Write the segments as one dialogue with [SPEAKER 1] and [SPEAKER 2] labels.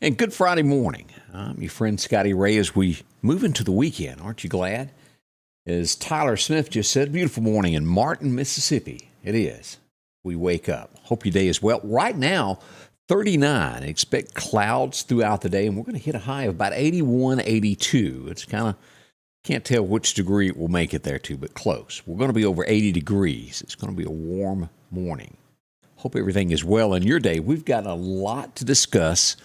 [SPEAKER 1] And good Friday morning. I'm your friend Scotty Ray as we move into the weekend. Aren't you glad? As Tyler Smith just said, beautiful morning in Martin, Mississippi. It is. We wake up. Hope your day is well. Right now, 39. Expect clouds throughout the day, and we're going to hit a high of about 81, 82. It's kind of, can't tell which degree it will make it there to, but close. We're going to be over 80 degrees. It's going to be a warm morning. Hope everything is well in your day. We've got a lot to discuss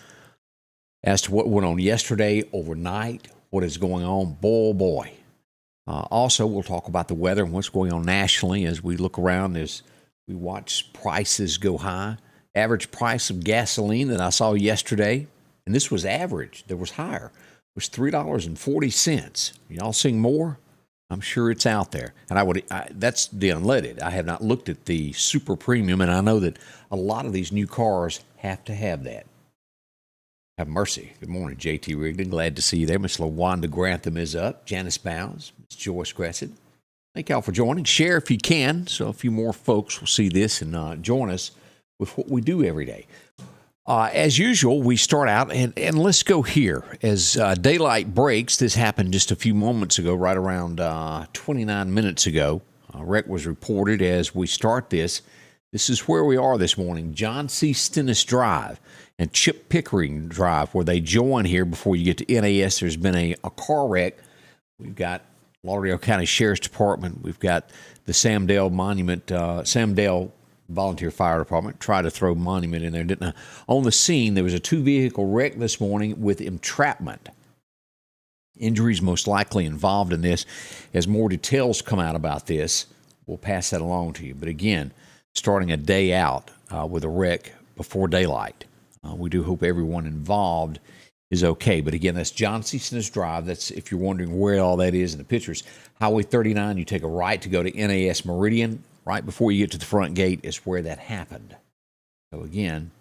[SPEAKER 1] as to what went on yesterday, overnight, what is going on. Boy. Also, we'll talk about the weather and what's going on nationally as we look around as we watch prices go high. Average price of gasoline that I saw yesterday, and this was average, there was higher, was $3.40. Y'all seeing more? I'm sure it's out there. And that's the unleaded. I have not looked at the super premium, and I know that a lot of these new cars have to have that. Have mercy. Good morning, J.T. Rigdon. Glad to see you there. Miss LaWanda Grantham is up. Janice Bounds. Miss Joyce Gressett. Thank y'all for joining. Share if you can, so a few more folks will see this and join us with what we do every day. As usual, we start out, and let's go here. As daylight breaks, this happened just a few moments ago, right around 29 minutes ago. A wreck was reported as we start this. This is where we are this morning, John C Stennis Drive and Chip Pickering Drive, where they join here before you get to NAS. There's been a car wreck. We've got Lauderdale County Sheriff's Department. We've got the Samdale Volunteer Fire Department. Tried to throw monument in there, didn't I? On the scene, there was a two-vehicle wreck this morning with entrapment. Injuries most likely involved in this. As more details come out about this, we'll pass that along to you. But again, starting a day out with a wreck before daylight. We do hope everyone involved is okay. But again, that's John C Stennis Drive. That's, if you're wondering where all that is in the pictures, Highway 39, you take a right to go to NAS Meridian. Right before you get to the front gate is where that happened. So again,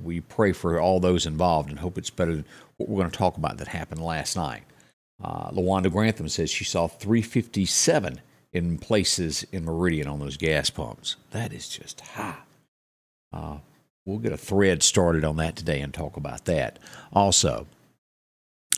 [SPEAKER 1] we pray for all those involved and hope it's better than what we're going to talk about that happened last night. LaWanda Grantham says she saw 357 in places in Meridian on those gas pumps. That is just high. We'll get a thread started on that today and talk about that. Also,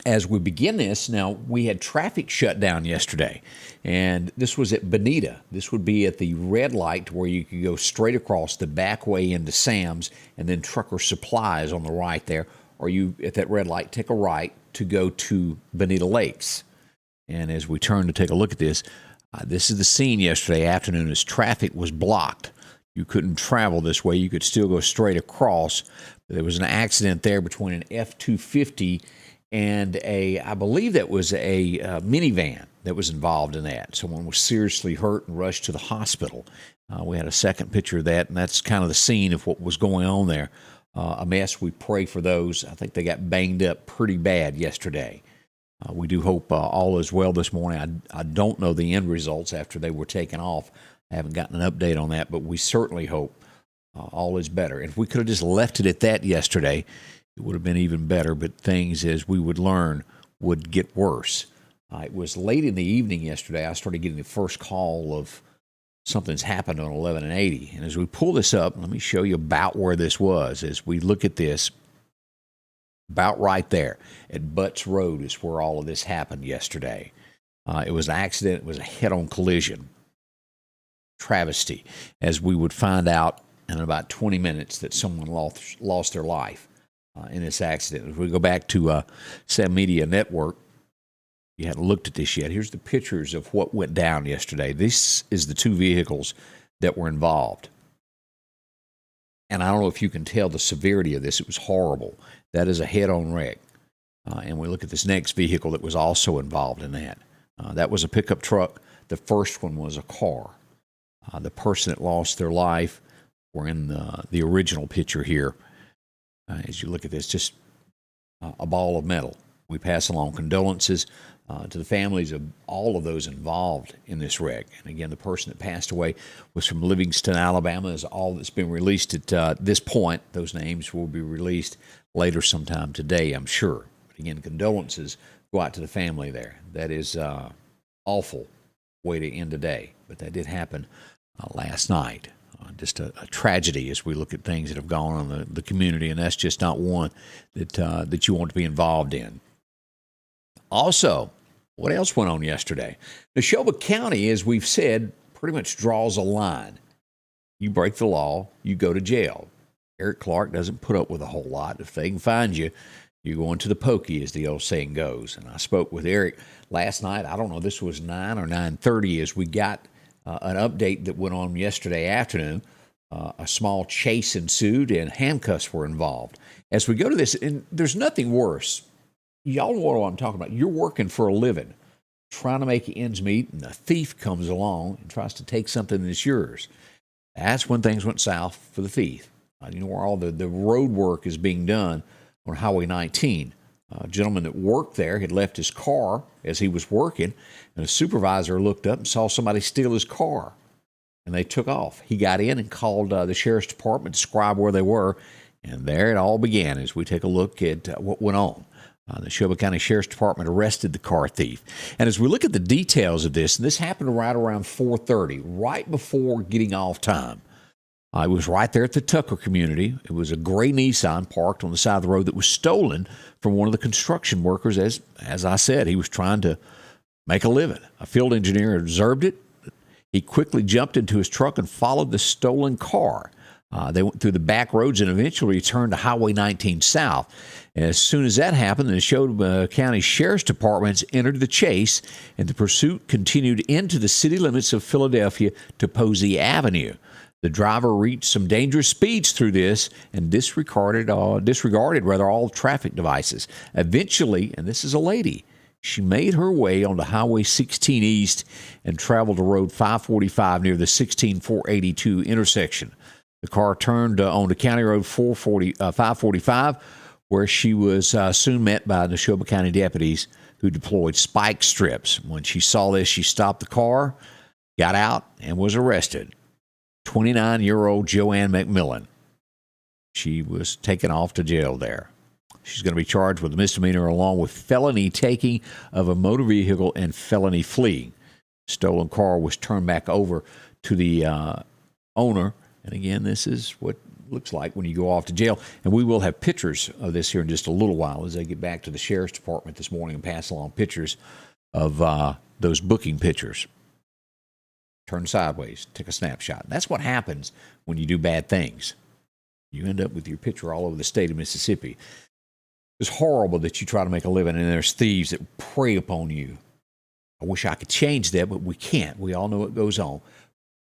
[SPEAKER 1] as we begin this, now we had traffic shut down yesterday, and this was at Bonita. This would be at the red light where you could go straight across the back way into Sam's and then Trucker Supplies on the right there, or you, at that red light, take a right to go to Bonita Lakes. And as we turn to take a look at this, this is the scene yesterday afternoon as traffic was blocked. You couldn't travel this way. You could still go straight across. There was an accident there between an F-250 and I believe that was a minivan that was involved in that. Someone was seriously hurt and rushed to the hospital. We had a second picture of that, and that's kind of the scene of what was going on there. A mess. We pray for those. I think they got banged up pretty bad yesterday. We do hope all is well this morning. I don't know the end results after they were taken off. I haven't gotten an update on that, but we certainly hope all is better. And if we could have just left it at that yesterday, it would have been even better, but things, as we would learn, would get worse. It was late in the evening yesterday. I started getting the first call of something's happened on 11 and 80. And as we pull this up, let me show you about where this was. As we look at this, about right there at Butts Road is where all of this happened yesterday. It was an accident. It was a head-on collision. Travesty, as we would find out in about 20 minutes that someone lost their life in this accident. If we go back to Sam Media Network, you hadn't looked at this yet. Here's the pictures of what went down yesterday. This is the two vehicles that were involved. And I don't know if you can tell the severity of this. It was horrible. That is a head-on wreck. And we look at this next vehicle that was also involved in that. That was a pickup truck. The first one was a car. The person that lost their life were in the original picture here. As you look at this, just a ball of metal. We pass along condolences to the families of all of those involved in this wreck. And again, the person that passed away was from Livingston, Alabama, is all that's been released at this point. Those names will be released later sometime today, I'm sure. But again, condolences go out to the family there. That is awful way to end the day. But that did happen last night. Just a tragedy as we look at things that have gone on in the community, and that's just not one that you want to be involved in. Also, what else went on yesterday? Neshoba County, as we've said, pretty much draws a line. You break the law, you go to jail. Eric Clark doesn't put up with a whole lot. If they can find you, you're going to the pokey, as the old saying goes. And I spoke with Eric last night. I don't know, this was 9 or 9:30 as we got an update that went on yesterday afternoon. A small chase ensued and handcuffs were involved. As we go to this, and there's nothing worse. Y'all know what I'm talking about. You're working for a living, trying to make ends meet, and a thief comes along and tries to take something that's yours. That's when things went south for the thief. You know where all the road work is being done on Highway 19. A gentleman that worked there had left his car as he was working, and a supervisor looked up and saw somebody steal his car, and they took off. He got in and called the sheriff's department, described where they were, and there it all began as we take a look at what went on. The Neshoba County Sheriff's Department arrested the car thief. And as we look at the details of this, and this happened right around 4:30, right before getting off time. It was right there at the Tucker community. It was a gray Nissan parked on the side of the road that was stolen from one of the construction workers. As I said, he was trying to make a living. A field engineer observed it. He quickly jumped into his truck and followed the stolen car. They went through the back roads and eventually returned to Highway 19 South. And as soon as that happened, the Neshoba County Sheriff's Departments entered the chase, and the pursuit continued into the city limits of Philadelphia to Posey Avenue. The driver reached some dangerous speeds through this and disregarded all traffic devices. Eventually, and this is a lady, she made her way onto Highway 16 East and traveled to Road 545 near the 16482 intersection. The car turned onto County Road 545, where she was soon met by Neshoba County deputies who deployed spike strips. When she saw this, she stopped the car, got out, and was arrested. 29-year-old Joanne McMillan. She was taken off to jail there. She's going to be charged with a misdemeanor along with felony taking of a motor vehicle and felony fleeing. Stolen car was turned back over to the owner. And again, this is what it looks like when you go off to jail. And we will have pictures of this here in just a little while as they get back to the sheriff's department this morning and pass along pictures of those booking pictures. Turn sideways, take a snapshot. That's what happens when you do bad things. You end up with your picture all over the state of Mississippi. It's horrible that you try to make a living and there's thieves that prey upon you. I wish I could change that, but we can't. We all know what goes on.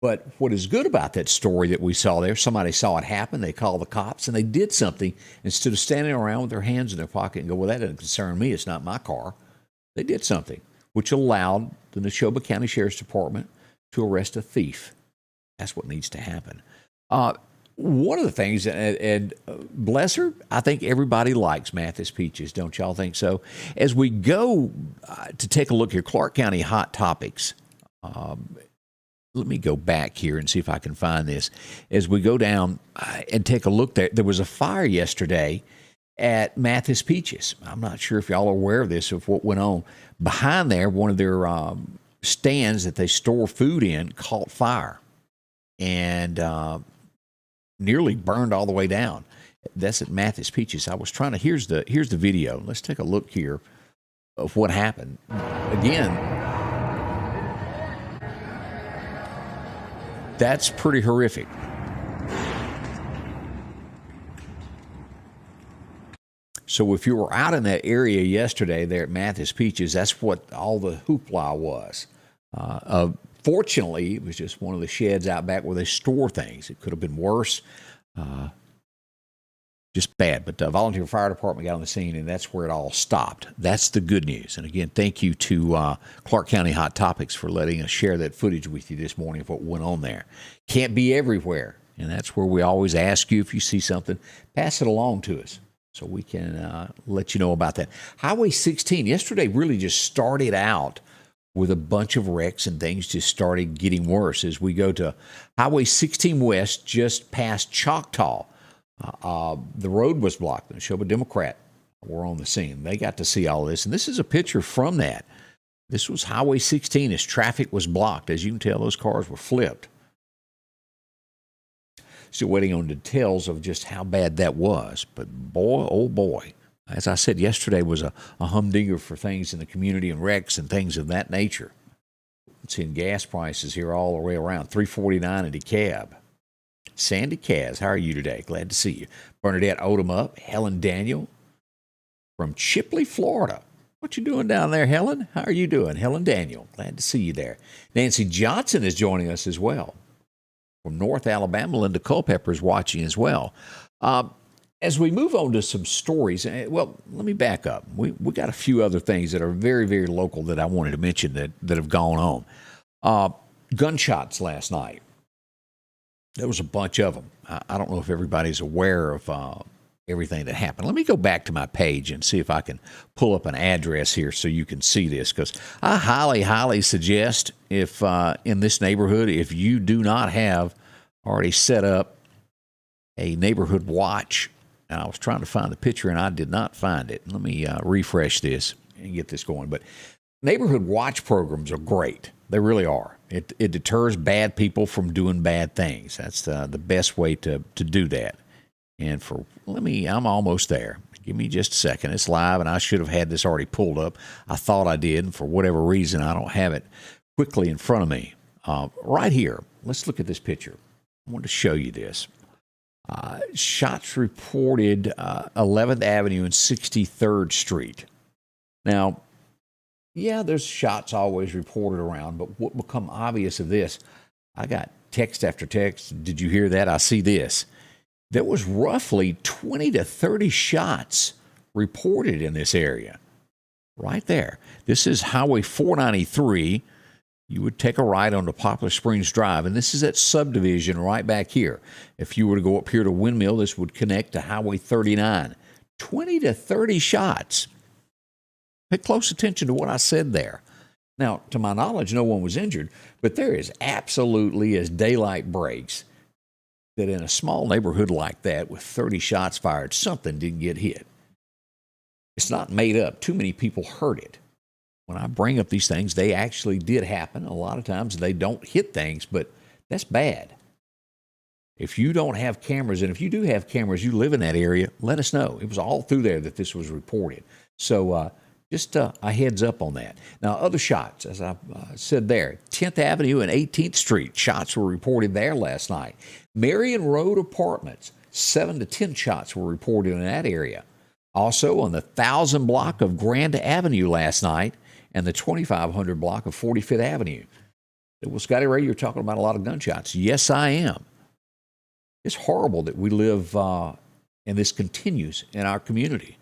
[SPEAKER 1] But what is good about that story that we saw there, somebody saw it happen, they called the cops, and they did something. Instead of standing around with their hands in their pocket and go, well, that doesn't concern me, it's not my car. They did something, which allowed the Neshoba County Sheriff's Department to arrest a thief. That's what needs to happen. One of the things, and bless her, I think everybody likes Mathis Peaches. Don't y'all think so? As we go to take a look here, Clark County Hot Topics. Let me go back here and see if I can find this. As we go down and take a look there was a fire yesterday at Mathis Peaches. I'm not sure if y'all are aware of this, of what went on. Behind there, one of their stands that they store food in caught fire and nearly burned all the way down. That's at Mathis Peaches. I was trying to, here's the video. Let's take a look here of what happened. Again, that's pretty horrific. So if you were out in that area yesterday there at Mathis Peaches, that's what all the hoopla was. Fortunately, it was just one of the sheds out back where they store things. It could have been worse. Just bad. But the volunteer fire department got on the scene, and that's where it all stopped. That's the good news. And again, thank you to Clark County Hot Topics for letting us share that footage with you this morning of what went on there. Can't be everywhere. And that's where we always ask you, if you see something, pass it along to us so we can let you know about that. Highway 16, yesterday really just started out with a bunch of wrecks, and things just started getting worse as we go to Highway 16 West, just past Choctaw. The road was blocked. The Neshoba Democrat were on the scene. They got to see all this, and this is a picture from that. This was Highway 16 as traffic was blocked. As you can tell, those cars were flipped. Still waiting on details of just how bad that was. But boy, oh boy, as I said, yesterday was a humdinger for things in the community and wrecks and things of that nature. I'm seeing gas prices here all the way around, $3.49 a decab. Sandy Kaz, how are you today? Glad to see you. Bernadette Odemup, Helen Daniel from Chipley, Florida. What you doing down there, Helen? How are you doing? Helen Daniel, glad to see you there. Nancy Johnson is joining us as well. From North Alabama, Linda Culpepper is watching as well. As we move on to some stories, well, let me back up. We got a few other things that are very, very local that I wanted to mention that have gone on. Gunshots last night. There was a bunch of them. I don't know if everybody's aware of everything that happened. Let me go back to my page and see if I can pull up an address here so you can see this, because I highly, highly suggest if in this neighborhood, if you do not have already set up a neighborhood watch, and I was trying to find the picture and I did not find it. Let me refresh this and get this going. But neighborhood watch programs are great. They really are. It deters bad people from doing bad things. That's the best way to do that. And I'm almost there. Give me just a second. It's live, and I should have had this already pulled up. I thought I did, and for whatever reason, I don't have it quickly in front of me. Right here, let's look at this picture. I want to show you this. Shots reported 11th Avenue and 63rd Street. Now, yeah, there's shots always reported around, but what become obvious of this, I got text after text. Did you hear that? I see this. There was roughly 20 to 30 shots reported in this area. Right there. This is Highway 493. You would take a right onto Poplar Springs Drive, and this is that subdivision right back here. If you were to go up here to Windmill, this would connect to Highway 39. 20 to 30 shots. Pay close attention to what I said there. Now, to my knowledge, no one was injured, but there is absolutely, as daylight breaks, that in a small neighborhood like that with 30 shots fired, something didn't get hit. It's not made up. Too many people heard it. When I bring up these things, they actually did happen. A lot of times they don't hit things, but that's bad. If you don't have cameras, and if you do have cameras, you live in that area, let us know. It was all through there that this was reported. So just a heads up on that. Now, other shots, as I said there, 10th Avenue and 18th Street, shots were reported there last night. Marion Road Apartments, 7 to 10 shots were reported in that area. Also on the 1000 block of Grand Avenue last night and the 2500 block of 45th Avenue. Well, Scotty Ray, you're talking about a lot of gunshots. Yes, I am. It's horrible that we live and this continues in our community.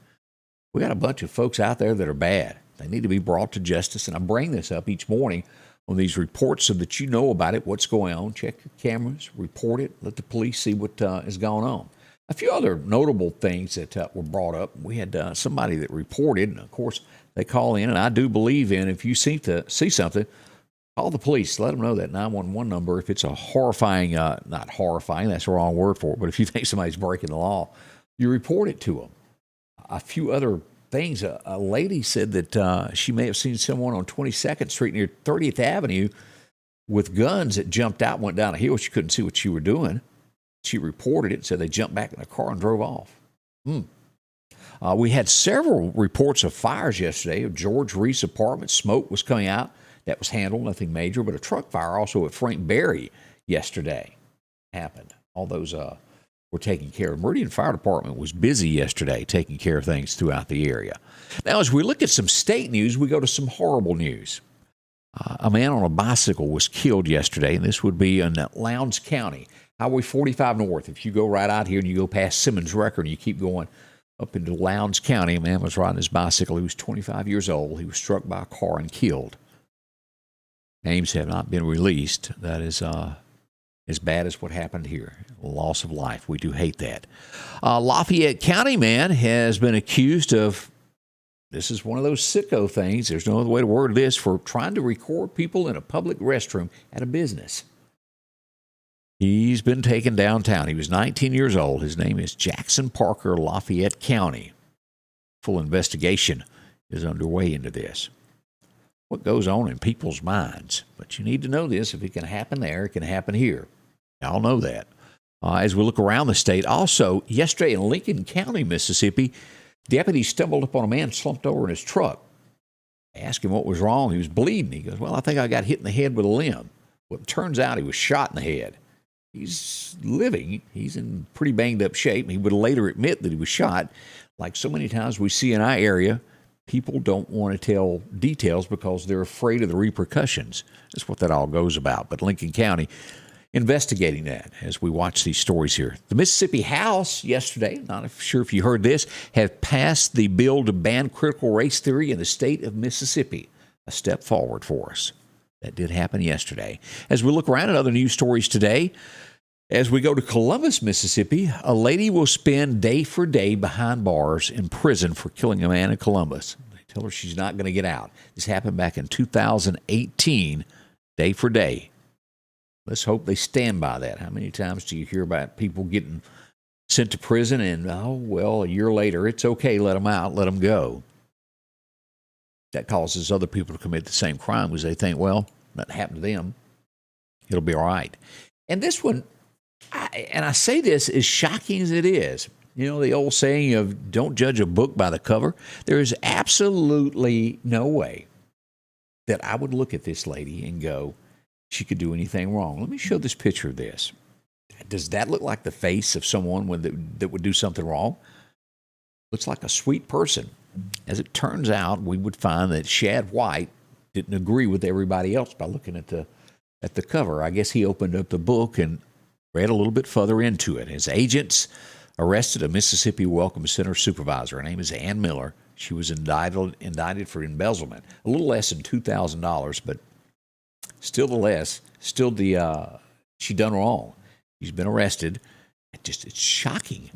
[SPEAKER 1] We got a bunch of folks out there that are bad. They need to be brought to justice, and I bring this up each morning on these reports so that you know about it, what's going on. Check your cameras, report it, let the police see what is going on. A few other notable things that were brought up. We had somebody that reported, and of course they call in, and I do believe in if you seem to see something, call the police. Let them know that 911 number. If it's a horrifying, not horrifying, that's the wrong word for it, but if you think somebody's breaking the law, you report it to them. A few other things. A lady said that she may have seen someone on 22nd Street near 30th Avenue with guns that jumped out, went down a hill. She couldn't see what you were doing. She reported it and said they jumped back in the car and drove off. We had several reports of fires yesterday of George Reese apartment. Smoke was coming out. That was handled, nothing major, but a truck fire also at Frank Berry yesterday happened. All those were taken care of. Meridian Fire Department was busy yesterday taking care of things throughout the area. Now, as we look at some state news, we go to some horrible news. A man on a bicycle was killed yesterday, and this would be in Lowndes County, Highway 45 North. If you go right out here and you go past Simmons Record and you keep going up into Lowndes County, a man was riding his bicycle. He was 25 years old. He was struck by a car and killed. Names have not been released. That is as bad as what happened here. Loss of life. We do hate that. Lafayette County man has been accused of, this is one of those sicko things, there's no other way to word this, for trying to record people in a public restroom at a business. He's been taken downtown. He was 19 years old. His name is Jackson Parker, Lafayette County. Full investigation is underway into this. What goes on in people's minds? But you need to know this. If it can happen there, it can happen here. Y'all know that. as we look around the state. Also, yesterday in Lincoln County, Mississippi, deputies stumbled upon a man slumped over in his truck. They asked him what was wrong. He was bleeding. He goes, well, I think I got hit in the head with a limb. Well, it turns out he was shot in the head. He's living. He's in pretty banged up shape. He would later admit that he was shot. Like so many times we see in our area, people don't want to tell details because they're afraid of the repercussions. That's what that all goes about. But Lincoln County investigating that as we watch these stories here. The Mississippi House yesterday, not sure if you heard this, have passed the bill to ban critical race theory in the state of Mississippi. A step forward for us. That did happen yesterday. As we look around at other news stories today, as we go to Columbus, Mississippi, a lady will spend day for day behind bars in prison for killing a man in Columbus. They tell her she's not going to get out. This happened back in 2018, day for day. Let's hope they stand by that. How many times do you hear about people getting sent to prison and, oh, well, a year later, it's okay, let them out, let them go. That causes other people to commit the same crime because they think, well, nothing happened to them. It'll be all right. And this one, I say this as shocking as it is. You know, the old saying of don't judge a book by the cover. There is absolutely no way that I would look at this lady and go, she could do anything wrong. Let me show this picture of this. Does that look like the face of someone that would do something wrong? Looks like a sweet person. As it turns out, we would find that Shad White didn't agree with everybody else by looking at the cover. I guess he opened up the book and read a little bit further into it. His agents arrested a Mississippi Welcome Center supervisor. Her name is Ann Miller. She was indicted for embezzlement. A little less than $2,000, but she done wrong. She's been arrested. It's shocking.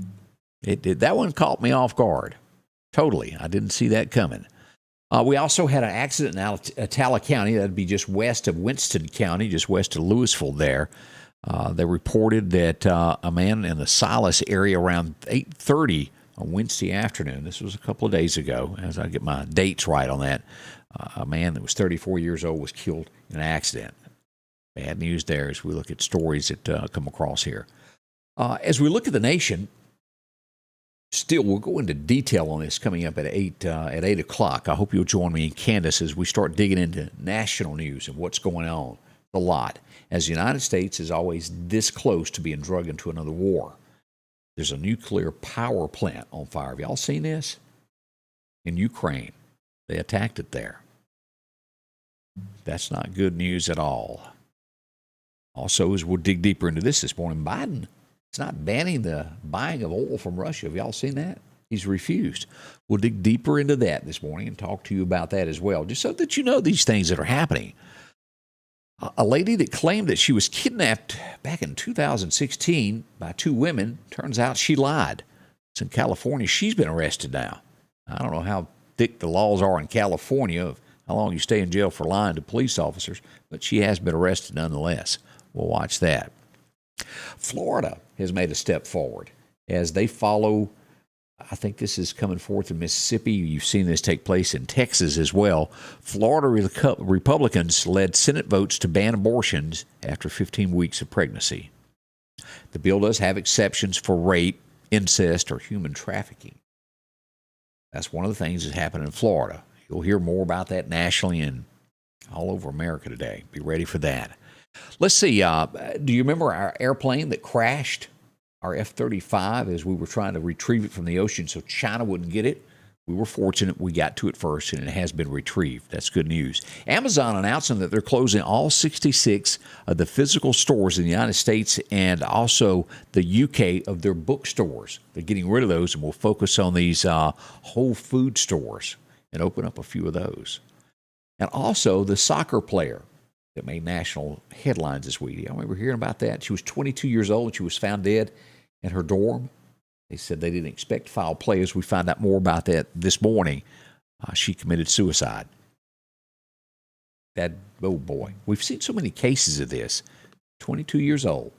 [SPEAKER 1] That one caught me off guard. Totally. I didn't see that coming. We also had an accident in Attala County. That'd be just west of Winston County, just west of Louisville there. They reported that a man in the Silas area around 8:30 on Wednesday afternoon, this was a couple of days ago, as I get my dates right on that, a man that was 34 years old was killed in an accident. Bad news there as we look at stories that come across here. As we look at the nation, still, we'll go into detail on this coming up at 8 o'clock. I hope you'll join me and Candace as we start digging into national news and what's going on. A lot. As the United States is always this close to being dragged into another war. There's a nuclear power plant on fire. Have y'all seen this? In Ukraine. They attacked it there. That's not good news at all. Also, as we'll dig deeper into this morning, Biden is not banning the buying of oil from Russia. Have y'all seen that? He's refused. We'll dig deeper into that this morning and talk to you about that as well, just so that you know these things that are happening. A lady that claimed that she was kidnapped back in 2016 by two women, turns out she lied. It's in California. She's been arrested now. I don't know how thick the laws are in California of how long you stay in jail for lying to police officers, but she has been arrested nonetheless. We'll watch that. Florida has made a step forward as they follow. I think this is coming forth in Mississippi. You've seen this take place in Texas as well. Florida Republicans led Senate votes to ban abortions after 15 weeks of pregnancy. The bill does have exceptions for rape, incest, or human trafficking. That's one of the things that's happening in Florida. You'll hear more about that nationally and all over America today. Be ready for that. Let's see. Do you remember our airplane that crashed? Our F-35, as we were trying to retrieve it from the ocean so China wouldn't get it. We were fortunate we got to it first, and it has been retrieved. That's good news. Amazon announcing that they're closing all 66 of the physical stores in the United States and also the UK of their bookstores. They're getting rid of those, and we'll focus on these Whole Food stores and open up a few of those. And also the soccer player that made national headlines this week. I remember hearing about that. She was 22 years old, and she was found dead in her dorm. They said they didn't expect foul play. As we find out more about that this morning, she committed suicide. Oh boy, we've seen so many cases of this. 22 years old,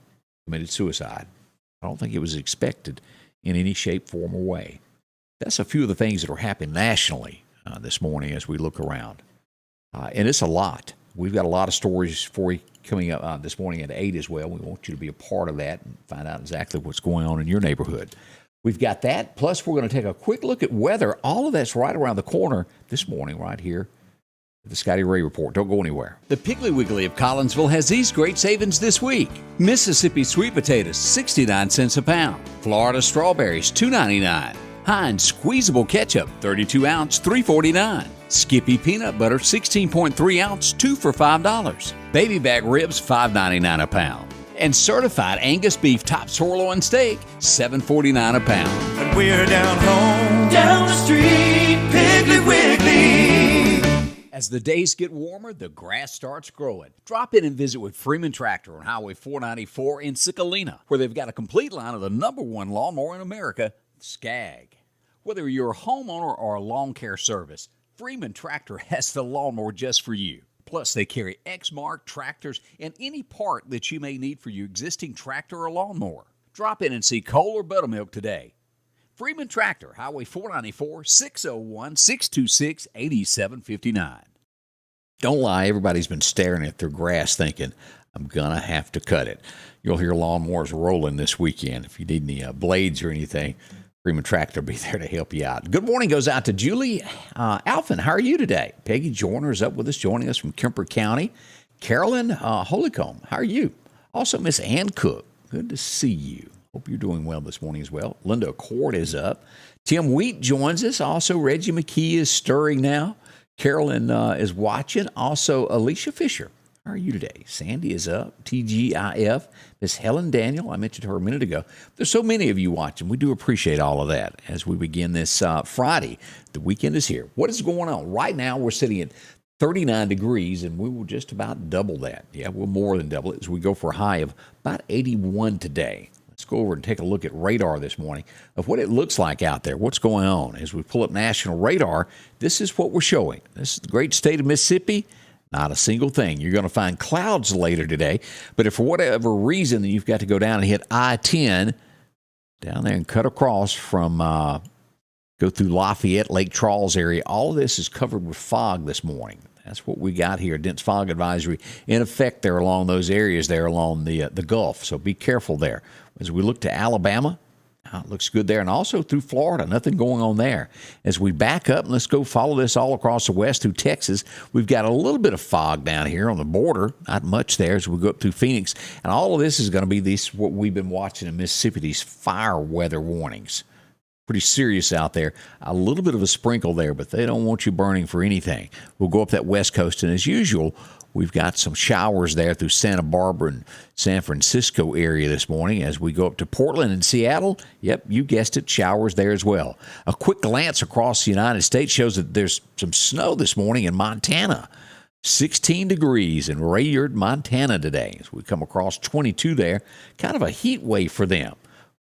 [SPEAKER 1] committed suicide. I don't think it was expected in any shape, form, or way. That's a few of the things that are happening nationally this morning as we look around. And it's a lot. We've got a lot of stories for you coming up this morning at 8 as well. We want you to be a part of that and find out exactly what's going on in your neighborhood. We've got that. Plus, we're going to take a quick look at weather. All of that's right around the corner this morning right here at the Scotty Ray Report. Don't go anywhere.
[SPEAKER 2] The Piggly Wiggly of Collinsville has these great savings this week. Mississippi sweet potatoes, 69 cents a pound. Florida strawberries, $2.99. Heinz squeezable ketchup, 32 ounce, $3.49. Skippy peanut butter, 16.3 ounce, 2 for $5. Baby back ribs, $5.99 a pound. And certified Angus beef top sirloin steak, $7.49 a pound.
[SPEAKER 3] And we're down home, down the street, Piggly Wiggly.
[SPEAKER 2] As the days get warmer, the grass starts growing. Drop in and visit with Freeman Tractor on Highway 494 in Sicalina, where they've got a complete line of the #1 lawnmower in America, Skag. Whether you're a homeowner or a lawn care service, Freeman Tractor has the lawnmower just for you. Plus, they carry X-Mark tractors and any part that you may need for your existing tractor or lawnmower. Drop in and see Cole or Buttermilk today. Freeman Tractor, Highway 494, 601-626-8759.
[SPEAKER 1] Don't lie, everybody's been staring at their grass thinking, I'm going to have to cut it. You'll hear lawnmowers rolling this weekend. If you need any blades or anything, Freeman Tractor will be there to help you out. Good morning goes out to Julie Alphin. How are you today? Peggy Joyner is up with us, joining us from Kemper County. Carolyn Holcomb, how are you? Also, Miss Ann Cook, good to see you. Hope you're doing well this morning as well. Linda Accord is up. Tim Wheat joins us. Also, Reggie McKee is stirring now. Carolyn is watching. Also, Alicia Fisher. How are you today? Sandy is up. TGIF. Miss Helen Daniel, I mentioned her a minute ago. There's so many of you watching. We do appreciate all of that as we begin this Friday. The weekend is here. What is going on? Right now, we're sitting at 39 degrees, and we will just about double that. Yeah, we'll more than double it as we go for a high of about 81 today. Let's go over and take a look at radar this morning of what it looks like out there, what's going on. As we pull up national radar, this is what we're showing. This is the great state of Mississippi. Not a single thing. You're going to find clouds later today, but if for whatever reason you've got to go down and hit I-10 down there and cut across from, go through Lafayette, Lake Charles area, all of this is covered with fog this morning. That's what we got here, dense fog advisory in effect there along those areas there along the Gulf, so be careful there. As we look to Alabama, it looks good there, and also through Florida, nothing going on there. As we back up, and let's go follow this all across the west through Texas, we've got a little bit of fog down here on the border, not much there as we go up through Phoenix, and all of this is going to be what we've been watching in Mississippi, these fire weather warnings. Pretty serious out there. A little bit of a sprinkle there, but they don't want you burning for anything. We'll go up that west coast, and as usual, we've got some showers there through Santa Barbara and San Francisco area this morning. As we go up to Portland and Seattle, yep, you guessed it, showers there as well. A quick glance across the United States shows that there's some snow this morning in Montana. 16 degrees in Rayyard, Montana today. As we come across 22 there, kind of a heat wave for them.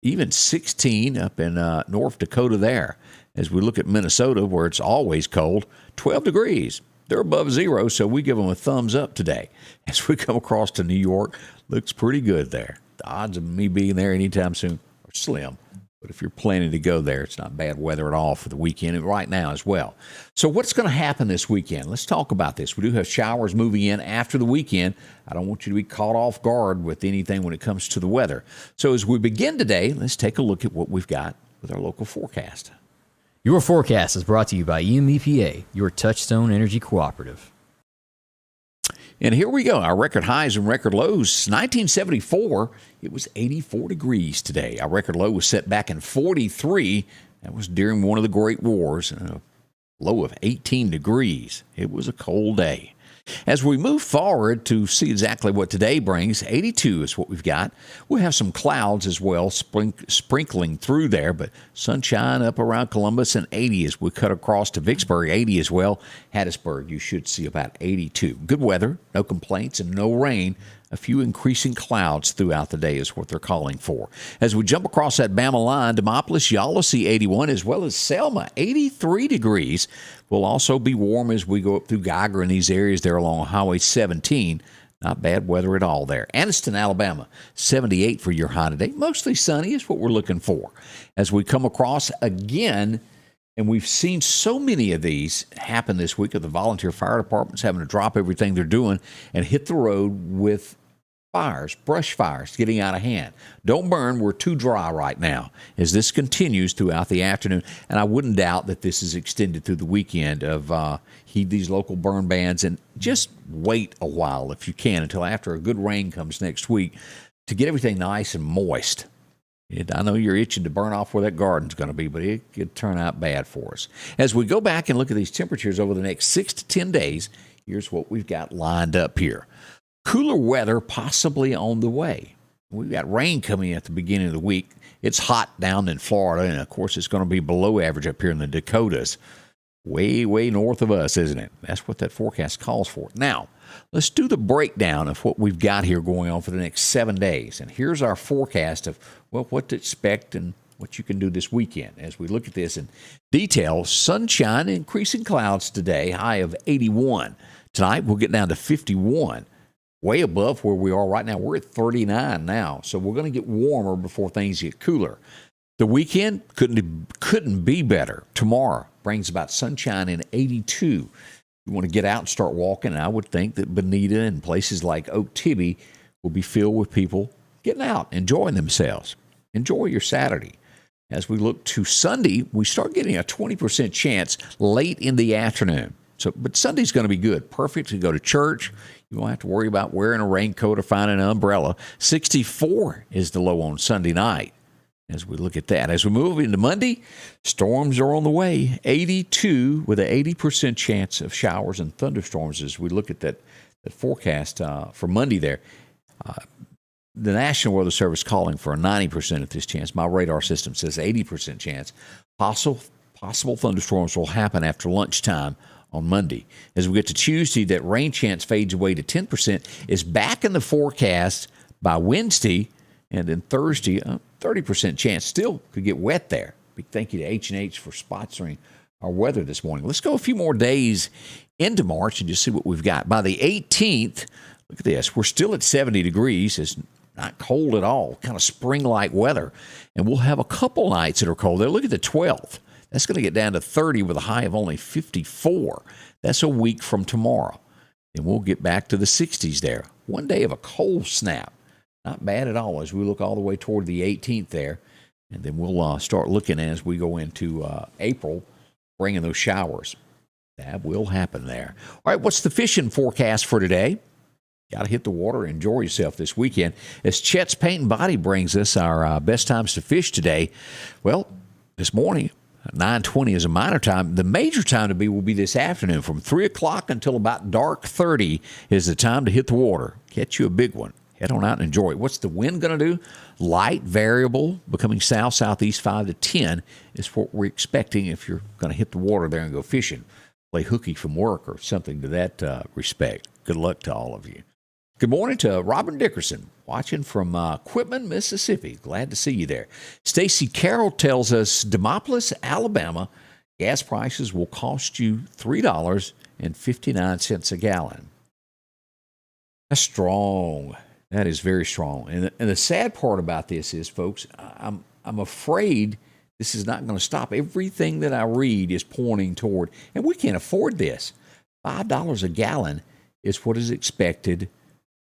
[SPEAKER 1] Even 16 up in North Dakota there. As we look at Minnesota, where it's always cold, 12 degrees. They're above zero, so we give them a thumbs up today. As we come across to New York, looks pretty good there. The odds of me being there anytime soon are slim. But if you're planning to go there, it's not bad weather at all for the weekend and right now as well. So what's going to happen this weekend? Let's talk about this. We do have showers moving in after the weekend. I don't want you to be caught off guard with anything when it comes to the weather. So as we begin today, let's take a look at what we've got with our local forecast.
[SPEAKER 4] Your forecast is brought to you by EMEPA, your Touchstone Energy Cooperative.
[SPEAKER 1] And here we go. Our record highs and record lows. 1974, it was 84 degrees today. Our record low was set back in 43. That was during one of the Great Wars. And a low of 18 degrees. It was a cold day. As we move forward to see exactly what today brings, 82 is what we've got. We'll have some clouds as well sprinkling through there, but sunshine up around Columbus, and 80 as we cut across to Vicksburg, 80 as well. Hattiesburg, you should see about 82. Good weather, no complaints, and no rain. A few increasing clouds throughout the day is what they're calling for. As we jump across that Bama line, Demopolis, y'all see 81, as well as Selma, 83 degrees. Will also be warm as we go up through Geiger in these areas there along Highway 17. Not bad weather at all there. Anniston, Alabama, 78 for your high today. Mostly sunny is what we're looking for. As we come across again And we've seen so many of these happen this week of the volunteer fire departments having to drop everything they're doing and hit the road with fires, brush fires, getting out of hand. Don't burn. We're too dry right now as this continues throughout the afternoon. And I wouldn't doubt that this is extended through the weekend of heed these local burn bans and just wait a while if you can until after a good rain comes next week to get everything nice and moist. I know you're itching to burn off where that garden's going to be, but it could turn out bad for us. As we go back and look at these temperatures over the next 6 to 10 days, here's what we've got lined up here. Cooler weather possibly on the way. We've got rain coming at the beginning of the week. It's hot down in Florida, and, of course, it's going to be below average up here in the Dakotas. Way, way north of us, isn't it? That's what that forecast calls for. Now, let's do the breakdown of what we've got here going on for the next 7 days. And here's our forecast of, well, what to expect and what you can do this weekend. As we look at this in detail, sunshine, increasing clouds today, high of 81. Tonight, we'll get down to 51, way above where we are right now. We're at 39 now, so we're going to get warmer before things get cooler. The weekend couldn't be better. Tomorrow brings about sunshine in 82. You want to get out and start walking, and I would think that Bonita and places like Oak Tibby will be filled with people getting out, enjoying themselves. Enjoy your Saturday. As we look to Sunday, we start getting a 20% chance late in the afternoon. But Sunday's going to be good. Perfect to go to church. You won't have to worry about wearing a raincoat or finding an umbrella. 64 is the low on Sunday night. As we look at that. As we move into Monday, storms are on the way. 82 with an 80% chance of showers and thunderstorms as we look at that forecast for Monday there. The National Weather Service calling for a 90% of this chance. My radar system says 80% chance. Possible thunderstorms will happen after lunchtime on Monday. As we get to Tuesday, that rain chance fades away to 10%, is back in the forecast by Wednesday, and then Thursday, 30% chance. Still could get wet there. Big thank you to H&H for sponsoring our weather this morning. Let's go a few more days into March and just see what we've got. By the 18th, look at this. We're still at 70 degrees. It's not cold at all, kind of spring-like weather. And we'll have a couple nights that are cold there. Look at the 12th. That's going to get down to 30 with a high of only 54. That's a week from tomorrow. And we'll get back to the 60s there. One day of a cold snap. Not bad at all as we look all the way toward the 18th there. And then we'll start looking as we go into April, bringing those showers. That will happen there. All right, what's the fishing forecast for today? Got to hit the water and enjoy yourself this weekend. As Chet's Paint and Body brings us our best times to fish today. Well, this morning, 9:20 is a minor time. The major time to be will be this afternoon. From 3 o'clock until about dark 30 is the time to hit the water. Catch you a big one. Head on out and enjoy it. What's the wind going to do? Light, variable, becoming south-southeast 5 to 10 is what we're expecting if you're going to hit the water there and go fishing. Play hooky from work or something to that respect. Good luck to all of you. Good morning to Robin Dickerson, watching from Quitman, Mississippi. Glad to see you there. Stacy Carroll tells us Demopolis, Alabama, gas prices will cost you $3.59 a gallon. That's strong. That is very strong. And the sad part about this is, folks, I'm afraid this is not going to stop. Everything that I read is pointing toward, and we can't afford this. $5 a gallon is what is expected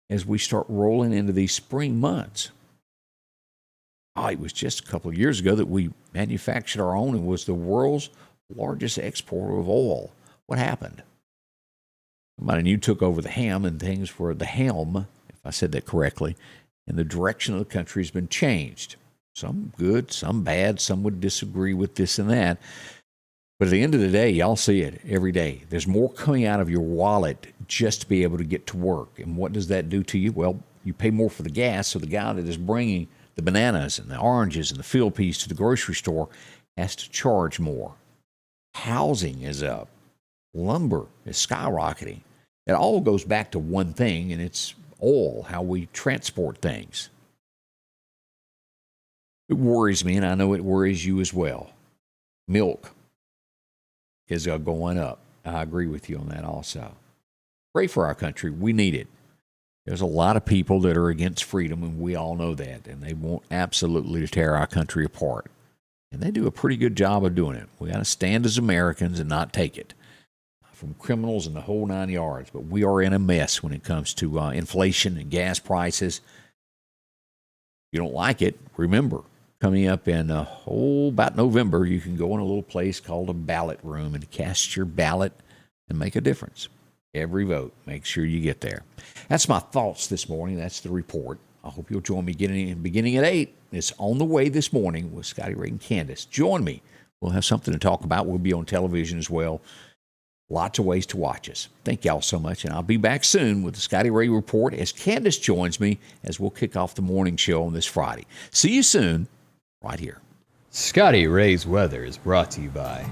[SPEAKER 1] as we start rolling into these spring months. It was just a couple of years ago that we manufactured our own and was the world's largest exporter of oil. What happened? Somebody new took over the helm, and things were the helm, if I said that correctly, and the direction of the country has been changed. Some good, some bad, some would disagree with this and that. But at the end of the day, y'all see it every day. There's more coming out of your wallet just to be able to get to work. And what does that do to you? Well, you pay more for the gas, so the guy that is bringing the bananas and the oranges and the field peas to the grocery store has to charge more. Housing is up. Lumber is skyrocketing. It all goes back to one thing, and it's oil, how we transport things. It worries me, and I know it worries you as well. Milk is going up. I agree with you on that also. Pray for our country. We need it. There's a lot of people that are against freedom, and we all know that, and they want absolutely to tear our country apart. And they do a pretty good job of doing it. We got to stand as Americans and not take it from criminals and the whole 9 yards. But we are in a mess when it comes to inflation and gas prices. If you don't like it, remember, coming up in about November, you can go in a little place called a ballot room and cast your ballot and make a difference. Every vote, make sure you get there. That's my thoughts this morning. That's the report. I hope you'll join me beginning at 8. It's On the Way this morning with Scotty Ray and Candace. Join me. We'll have something to talk about. We'll be on television as well. Lots of ways to watch us. Thank y'all so much, and I'll be back soon with the Scotty Ray Report as Candace joins me as we'll kick off the morning show on this Friday. See you soon, right here.
[SPEAKER 4] Scotty Ray's weather is brought to you by